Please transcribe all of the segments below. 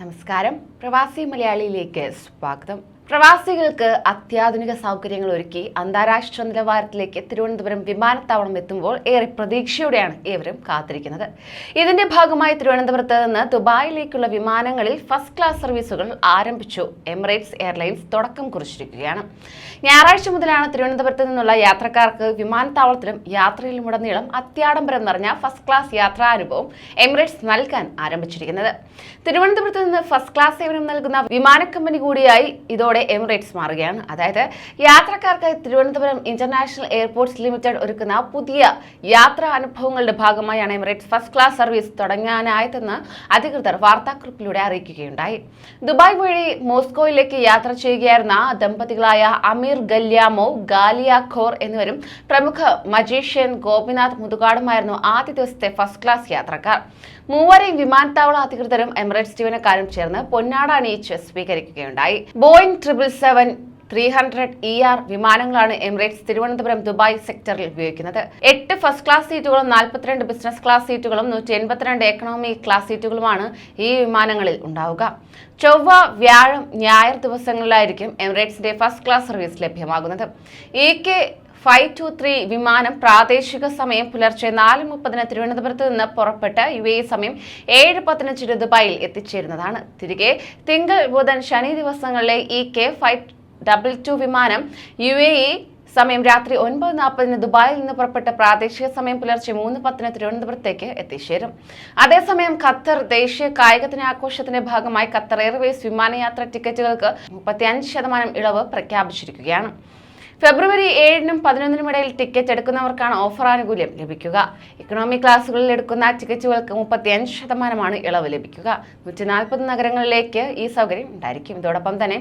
നമസ്കാരം. പ്രവാസി മലയാളിയിലേക്ക് സ്വാഗതം. പ്രവാസികൾക്ക് അത്യാധുനിക സൗകര്യങ്ങൾ ഒരുക്കി അന്താരാഷ്ട്ര നിലവാരത്തിലേക്ക് തിരുവനന്തപുരം വിമാനത്താവളം എത്തുമ്പോൾ ഏറെ പ്രതീക്ഷയോടെയാണ് ഏവരും കാത്തിരിക്കുന്നത്. ഇതിന്റെ ഭാഗമായി തിരുവനന്തപുരത്ത് നിന്ന് ദുബായിലേക്കുള്ള വിമാനങ്ങളിൽ ഫസ്റ്റ് ക്ലാസ് സർവീസുകൾ ആരംഭിച്ചു. എമിറേറ്റ്സ് എയർലൈൻസ് തുടക്കം കുറിച്ചിരിക്കുകയാണ്. ഞായറാഴ്ച മുതലാണ് തിരുവനന്തപുരത്ത് നിന്നുള്ള യാത്രക്കാർക്ക് വിമാനത്താവളത്തിലും യാത്രയിലുമുടനീളം അത്യാഡംബരം നിറഞ്ഞ ഫസ്റ്റ് ക്ലാസ് യാത്രാനുഭവം എമിറേറ്റ്സ് നൽകാൻ ആരംഭിച്ചിരിക്കുന്നത്. തിരുവനന്തപുരത്ത് നിന്ന് ഫസ്റ്റ് ക്ലാസ് സേവനം നൽകുന്ന വിമാന കമ്പനി കൂടിയായി ഇതോടെ എമിറേറ്റ്സ് മാറുകയാണ്. അതായത് യാത്രക്കാർക്കായി തിരുവനന്തപുരം ഇന്റർനാഷണൽ എയർപോർട്ട്സ് ലിമിറ്റഡ് ഒരുക്കുന്ന പുതിയ യാത്രാ അനുഭവങ്ങളുടെ ഭാഗമായാണ് എമിറേറ്റ്സ് ഫസ്റ്റ് ക്ലാസ് സർവീസ് തുടങ്ങാനായതെന്ന് അധികൃതർ വാർത്താക്കുറിപ്പിലൂടെ അറിയിക്കുകയുണ്ടായി. ദുബായ് വഴി മോസ്കോയിലേക്ക് യാത്ര ചെയ്യുകയായിരുന്ന ദമ്പതികളായ അമീർ ഗല്യാമോ ഗാലിയ ഖോർ എന്നിവരും പ്രമുഖ മജീഷ്യൻ ഗോപിനാഥ് മുതുകാടുമായിരുന്നു ആദ്യ ദിവസത്തെ ഫസ്റ്റ് ക്ലാസ് യാത്രക്കാർ. മൂവരെയും വിമാനത്താവള അധികൃതരും എമിറേറ്റ്സ് ജീവനക്കാരും ചേർന്ന് പൊന്നാട അണിയിച്ച് സ്വീകരിക്കുകയുണ്ടായി. ബോയിംഗ് 777-300ER വിമാനങ്ങളാണ് എമിറേറ്റ്സ് തിരുവനന്തപുരം ദുബായ് സെക്ടറിൽ ഉപയോഗിക്കുന്നത്. 8 ഫസ്റ്റ് ക്ലാസ് സീറ്റുകളും 42 ബിസിനസ് ക്ലാസ് സീറ്റുകളും 182 എക്കണോമി ക്ലാസ് സീറ്റുകളുമാണ് ഈ വിമാനങ്ങളിൽ ഉണ്ടാവുക. ചൊവ്വ, വ്യാഴം, ഞായർ ദിവസങ്ങളിലായിരിക്കും എമിറേറ്റ്സിന്റെ ഫസ്റ്റ് ക്ലാസ് സർവീസ് ലഭ്യമാകുന്നത്. EK 523 വിമാനം പ്രാദേശിക സമയം പുലർച്ചെ 4:30 തിരുവനന്തപുരത്ത് നിന്ന് പുറപ്പെട്ട് UAE സമയം 7:15 ദുബായിൽ എത്തിച്ചേരുന്നതാണ്. തിരികെ തിങ്കൾ, ബുധൻ, ശനി ദിവസങ്ങളിലെ EK 522 വിമാനം UAE സമയം രാത്രി 9:40 ദുബായിൽ നിന്ന് പുറപ്പെട്ട പ്രാദേശിക സമയം പുലർച്ചെ 3:10 തിരുവനന്തപുരത്തേക്ക് എത്തിച്ചേരും. അതേസമയം ഖത്തർ ദേശീയ കായിക ദിനാഘോഷത്തിന്റെ ഭാഗമായി ഖത്തർ എയർവേസ് വിമാനയാത്ര ടിക്കറ്റുകൾക്ക് 35% ഇളവ് പ്രഖ്യാപിച്ചിരിക്കുകയാണ്. ഫെബ്രുവരി 7-നും 11-നും ഇടയിൽ ടിക്കറ്റ് എടുക്കുന്നവർക്കാണ് ഓഫർ ആനുകൂല്യം ലഭിക്കുക. ഇക്കണോമി ക്ലാസുകളിൽ എടുക്കുന്ന ടിക്കറ്റുകൾക്ക് 35% ഇളവ് ലഭിക്കുക. 140 നഗരങ്ങളിലേക്ക് ഈ സൗകര്യം ഉണ്ടായിരിക്കും. ഇതോടൊപ്പം തന്നെ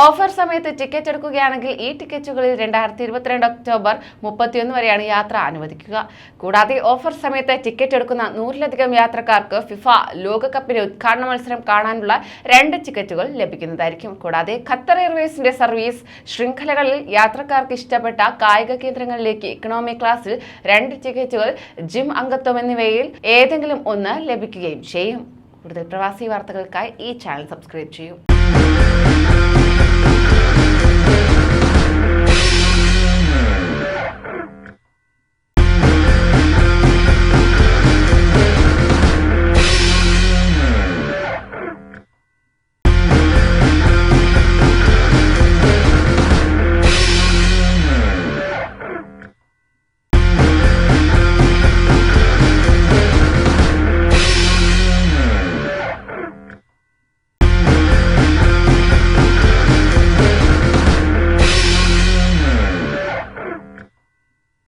ഓഫർ സമയത്ത് ടിക്കറ്റ് എടുക്കുകയാണെങ്കിൽ ഈ ടിക്കറ്റുകളിൽ 2022 ഒക്ടോബർ 31 വരെയാണ് യാത്ര അനുവദിക്കുക. കൂടാതെ ഓഫർ സമയത്ത് ടിക്കറ്റ് എടുക്കുന്ന 100-ലധികം യാത്രക്കാർക്ക് ഫിഫ ലോകകപ്പിന്റെ ഉദ്ഘാടന മത്സരം കാണാനുള്ള 2 ടിക്കറ്റുകൾ ലഭിക്കുന്നതായിരിക്കും. കൂടാതെ ഖത്തർ എയർവേസിന്റെ സർവീസ് ശൃംഖലകളിൽ യാത്രക്കാർ ഇഷ്ടപ്പെട്ട കായിക കേന്ദ്രങ്ങളിലേക്ക് ഇക്കണോമി ക്ലാസ്സിൽ 2 ടിക്കറ്റുകൾ, ജിം അംഗത്വം എന്നിവയിൽ ഏതെങ്കിലും ഒന്ന് ലഭിക്കുകയും ചെയ്യും. കൂടുതൽ പ്രവാസി വാർത്തകൾക്കായി ഈ ചാനൽ സബ്സ്ക്രൈബ് ചെയ്യൂ.